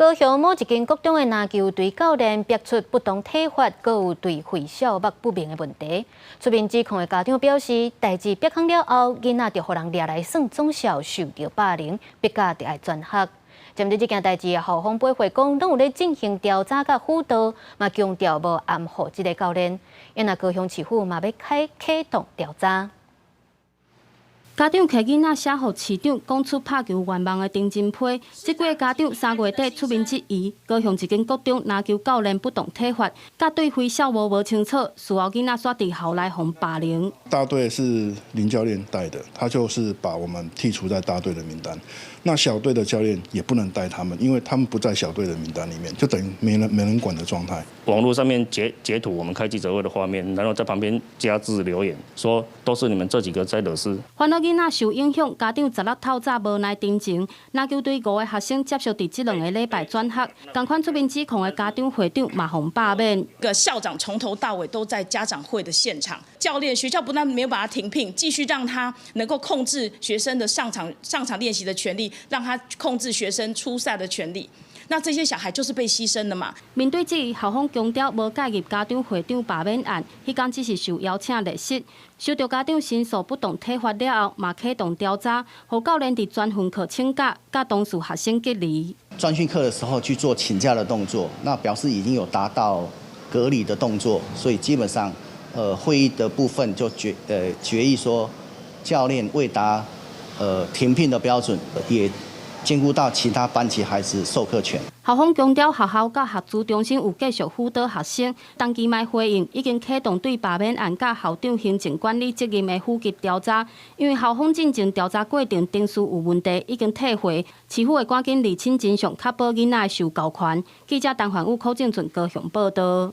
高雄某一间国中的篮球队教练逼出不当体罚，阁有对会小目不明的问题。出面指控的家长表示，代志逼康了后，囡仔就互人抓来算总校，受到霸凌，逼甲得爱转学。针对这件代志，校方背回讲，拢有咧进行调查甲辅导，嘛强调无暗护这个教练。因那高雄市府嘛要启动调查。 家长摕囡仔写予市长，讲出拍球愿望的丁真批。这几个家长3月底出面质疑，高雄一间国中篮球教练不当体罚，甲对会校无清楚，事后囡仔煞伫校内互霸凌。大队是林教练带的，他就是把我们剔除在大队的名单。那小队的教练也不能带他们，因为他们不在小队的名单里面，就等于没人管的状态。网络上面截图我们开记者会的画面，然后在旁边加字留言说都是你们这几个在惹事。 烦恼囡仔受影响，家长16透早无来定情，篮球队5个学生接受伫这2个礼拜转学，同款出面指控的家长会长嘛互罢免。校长从头到尾都在家长会的现场，教练学校不但没有把他停聘，继续让他能够控制学生的上场练习的权利，让他控制学生出赛的权利。 那这些小孩就是被牺牲了嘛？面对这校方强调无介入家长会长罢免案，迄天只是受邀请列席。收到家长申诉不当体罚了后，嘛启动调查，互教练伫专训课请假，甲当事学生隔离。专训课的时候去做请假的动作，那表示已经有达到隔离的动作，所以基本上，会议的部分就决议说，教练未达停聘的标准，也 兼顾到其他班级孩子授课权。校方强调，学校甲学资中心有继续辅导学生。当期卖回应，已经启动对罢免案甲校长行政管理责任的负级调查。因为校方进前调查过程定数有问题，已经退回，市府会赶紧厘清真相，确保囡仔受教权。记者陈焕武、柯正顺高雄报道。